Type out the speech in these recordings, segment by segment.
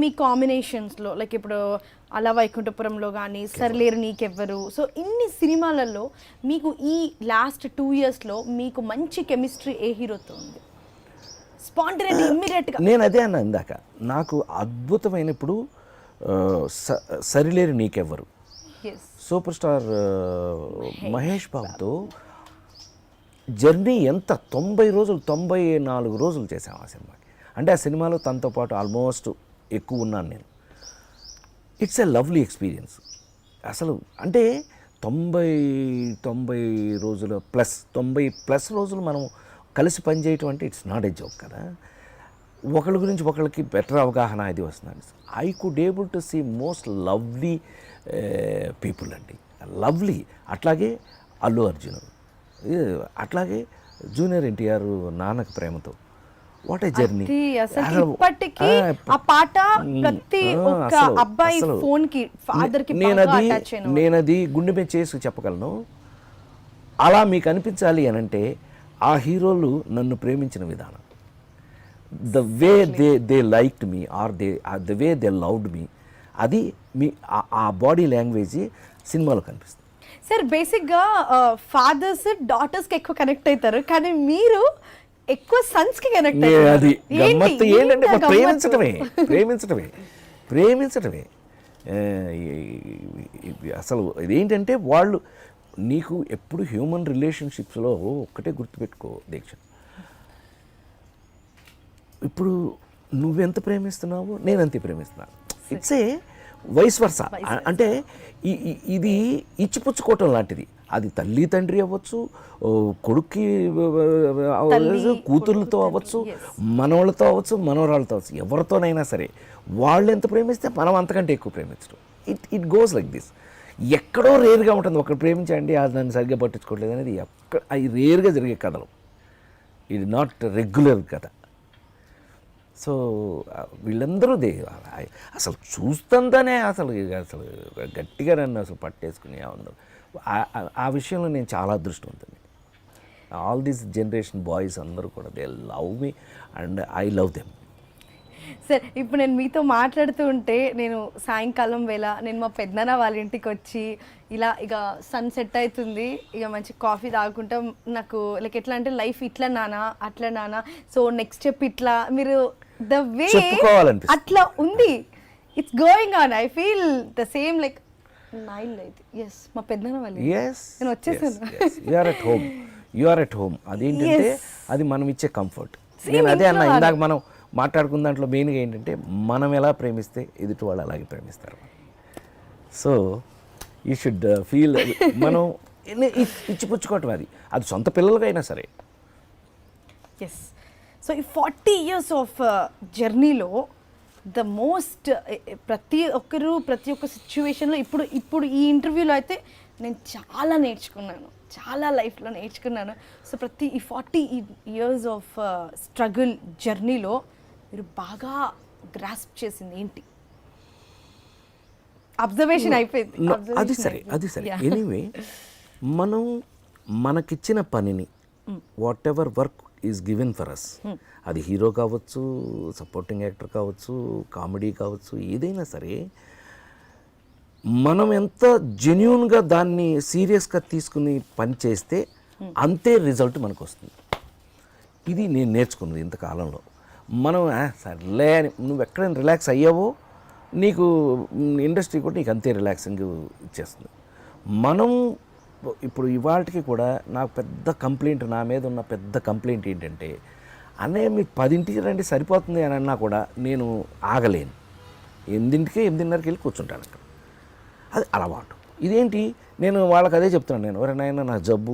మీ కాంబినేషన్స్లో like ఇప్పుడు అలా వైకుంఠపురంలో కానీ సరిలేరు నీకెవ్వరు, సో ఇన్ని సినిమాలలో మీకు ఈ లాస్ట్ 2 yearsలో మీకు మంచి కెమిస్ట్రీ ఏ హీరోతో ఉంది? స్పాంటేనిటీ ఇమ్మీడియట్గా. నేను అదే అన్నా ఇందాక, నాకు అద్భుతమైన ఇప్పుడు సరిలేరు నీకెవ్వరు సూపర్ స్టార్ మహేష్ బాబుతో జర్నీ ఎంత 90 రోజులు 94 రోజులు చేశాం ఆ సినిమాకి. అంటే ఆ సినిమాలో తనతో పాటు ఆల్మోస్ట్ ఎక్కువ ఉన్నాను నేను. ఇట్స్ ఎ లవ్లీ ఎక్స్పీరియన్స్ అసలు. అంటే 90 రోజుల ప్లస్ 90+ రోజులు మనం కలిసి పనిచేయటం అంటే ఇట్స్ నాట్ ఎ జోక్ కదా. ఒకళ్ళ గురించి ఒకళ్ళకి బెటర్ అవగాహన అది వస్తుంది. I could able to see most lovely people అండి, లవ్లీ. అట్లాగే అల్లు అర్జున్, అట్లాగే junior NTR Nannaku Prematho what a journey. నేనది గుండె మీద చేసి చెప్పగలను. అలా మీకు అనిపించాలి అని అంటే ఆ హీరోలు నన్ను ప్రేమించిన విధానం, the way they liked me or the way they loved me, అది మీ ఆ బాడీ లాంగ్వేజ్ సినిమాలో కనిపిస్తుంది. సార్ బేసిక్గా ఫాదర్స్ డాటర్స్కి ఎక్కువ కనెక్ట్ అవుతారు, కానీ మీరు ఎక్కువ సన్స్కి కనెక్ట్ అవుతారు. అది గమ్మత్తు ఏంటంటే ప్రేమించటమే అసలు. ఇదేంటంటే వాళ్ళు నీకు ఎప్పుడు హ్యూమన్ రిలేషన్షిప్స్లో ఒక్కటే గుర్తుపెట్టుకో దీక్ష, ఇప్పుడు నువ్వెంత ప్రేమిస్తున్నావో నేనంతే ప్రేమిస్తున్నాను. It's a vice versa. అంటే ఇది ఇచ్చిపుచ్చుకోవటం లాంటిది. అది తల్లి తండ్రి అవ్వచ్చు, కొడుక్కి కూతుర్లతో అవ్వచ్చు, మనవాళ్ళతో అవ్వచ్చు, మనవరాళ్ళతో అవ్వచ్చు, ఎవరితోనైనా సరే వాళ్ళు ఎంత ప్రేమిస్తే మనం అంతకంటే ఎక్కువ ప్రేమించడం. It goes like this. ఎక్కడో రేర్గా ఉంటుంది ఒకరు ప్రేమించండి అది నన్ను సరిగ్గా పట్టించుకోవట్లేదు అనేది. అది రేర్గా జరిగే కథలు, ఇది నాట్ రెగ్యులర్ కథ. సో వీళ్ళందరూ అసలు చూస్తుందనే అసలు గట్టిగా నన్ను అసలు పట్టేసుకుని అందరూ. ఆ విషయంలో నేను చాలా అదృష్టవంతుని. ఆల్ దీస్ జనరేషన్ బాయ్స్ అందరూ కూడా they love me and I love them. Sir ఇప్పుడు నేను మీతో మాట్లాడుతూ ఉంటే నేను సాయంకాలం వేళ నేను మా పెద్దనాన్న వాళ్ళ ఇంటికి వచ్చి ఇలా ఇక సన్ సెట్ అవుతుంది, ఇక మంచి కాఫీ తాగుకుంటా, నాకు లైక్ ఎట్లా అంటే లైఫ్ ఇట్లా నానా అట్లా నానా, సో నెక్స్ట్ స్టెప్ ఇట్లా, మీరు ద వే అట్లా ఉంది, it's going on. I feel the same like నైల్ అయితే. ఎస్ మా పెద్దనాన్న వాళ్ళు నేను వచ్చేసాను. You are at home. అదేంటంటే అది మనం ఇచ్చే కంఫర్ట్. నేను అదే అన్నా ఇందాక మనం మాట్లాడుకున్న దాంట్లో మెయిన్గా ఏంటంటే మనం ఎలా ప్రేమిస్తే ఎదుటి వాళ్ళు అలాగే ప్రేమిస్తారు. సో యూ షుడ్ ఫీల్ మనం ఇచ్చిపుచ్చుకోవటం అది సొంత పిల్లలకైనా సరే. ఎస్. సో ఈ 40 years ఆఫ్ జర్నీలో ద మోస్ట్ ప్రతి ఒక్క సిచ్యువేషన్లో ఇప్పుడు ఈ ఇంటర్వ్యూలో అయితే నేను చాలా నేర్చుకున్నాను, చాలా లైఫ్లో నేర్చుకున్నాను. సో ప్రతి ఈ 40 years ఆఫ్ స్ట్రగుల్ జర్నీలో మీరు బాగా గ్రాస్ప్ చేసింది ఏంటి? అబ్జర్వేషన్ అయిపోయింది. అది సరే ఎనీవే, మనం మనకిచ్చిన పనిని whatever work is given for us, అది హీరో కావచ్చు, సపోర్టింగ్ యాక్టర్ కావచ్చు, కామెడీ కావచ్చు, ఏదైనా సరే మనం ఎంత జెన్యూన్గా దాన్ని సీరియస్గా తీసుకుని పని చేస్తే అంతే రిజల్ట్ మనకు వస్తుంది. ఇది నేను నేర్చుకున్నది ఇంతకాలంలో. మనం సర్లే అని నువ్వు ఎక్కడైనా రిలాక్స్ అయ్యావో నీకు ఇండస్ట్రీ కూడా నీకు అంతే రిలాక్సింగ్ ఇచ్చేస్తుంది. మనం ఇప్పుడు ఇవాళకి కూడా నాకు పెద్ద కంప్లైంట్, నా మీద ఉన్న పెద్ద కంప్లైంట్ ఏంటంటే, అన్నయ్య మీరు 10ంటికి రండి సరిపోతుంది అని అన్నా కూడా నేను ఆగలేను. 8:30కి వెళ్ళి కూర్చుంటాను అక్కడ. అది అలవాటు. ఇదేంటి నేను వాళ్ళకి అదే చెప్తున్నాను. నేను ఎవరైనా నా జబ్బు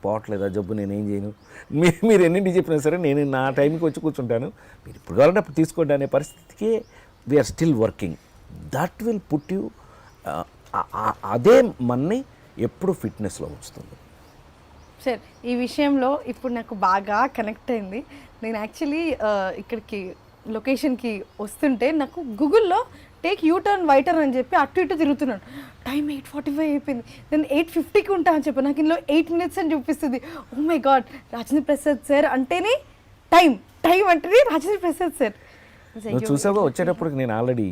పోవట్లేదు, ఆ జబ్బు నేనేం చేయను, మీరు ఎన్నింటికి చెప్పినా సరే నేను నా టైంకి వచ్చి కూర్చుంటాను, మీరు ఇప్పుడు కావాలంటే అప్పుడు తీసుకోండి అనే పరిస్థితికి we are still working. That will put you, అదే మన్ని ఎప్పుడు ఫిట్నెస్లో ఉంచుతుంది. సార్ ఈ విషయంలో ఇప్పుడు నాకు బాగా కనెక్ట్ అయింది. నేను యాక్చువల్లీ ఇక్కడికి లొకేషన్కి వస్తుంటే నాకు గూగుల్లో టేక్ యూటర్న్ వైటర్ అని చెప్పి అటు ఇటు తిరుగుతున్నాను. టైం 8:45 అయిపోయింది. నేను 8:50కి ఉంటా అని చెప్పి నాకు ఇందులో 8 minutes అని చూపిస్తుంది. Oh my god, Rajendra Prasad sir అంటేనే టైం అంటేనే రాజేంద్ర ప్రసాద్ సార్. నువ్వు చూసావో వచ్చేటప్పుడు నేను ఆల్రెడీ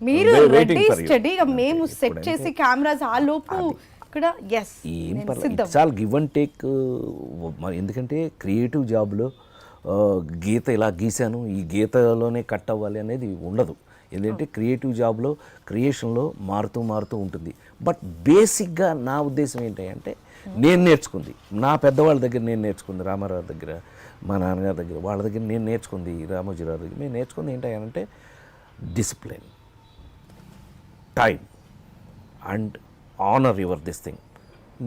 మీరు రెడీ స్టడీ మేము సెట్ చేసి కెమెరాస్ ఆ లోపు ఇక్కడ ఎస్ ఏం పర్లేదు it's all give and take. ఎందుకంటే క్రియేటివ్ జాబ్లో గీత ఇలా గీశాను ఈ గీతలోనే కట్ అవ్వాలి అనేది ఉండదు. ఏంటంటే క్రియేటివ్ జాబ్లో క్రియేషన్లో మారుతూ ఉంటుంది. బట్ బేసిక్గా నా ఉద్దేశం ఏంటంటే నేను నేర్చుకుంది నా పెద్దవాళ్ళ దగ్గర నేను నేర్చుకుంది, రామారావు దగ్గర, మా నాన్నగారి దగ్గర, వాళ్ళ దగ్గర నేను నేర్చుకుంది, రామోజీరావు దగ్గర నేను నేర్చుకుంది ఏంటంటే discipline, time and honour your this thing.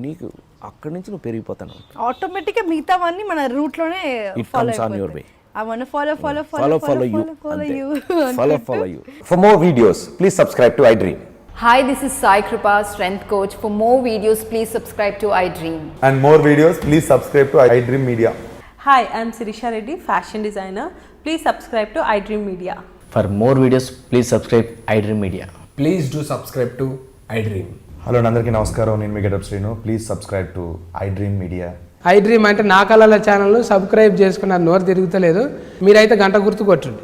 నీకు అక్కడి నుంచి నువ్వు పెరిగిపోతాను ఆటోమేటిక్గా మిగతావన్నీ మన రూట్లోనే it comes on your way. I want to follow you. For more videos, please subscribe to iDream. Hi, this is Sai Kripa, strength coach. For more videos, please subscribe to iDream. And more videos, please subscribe to iDream Media. Hi, I'm Sirisha Reddy, fashion designer. Please subscribe to iDream Media. For more videos, please subscribe iDream Media. Please do subscribe to iDream. Hello అందరికీ నమస్కారం, నేను మీ getup Srinu. Please subscribe to iDream Media. iDream అంటే నా కళల channel subscribe చేసుకున్న నోరు తిరుగుతలేదు, మీరైతే గంట గుర్తు కొట్టండి.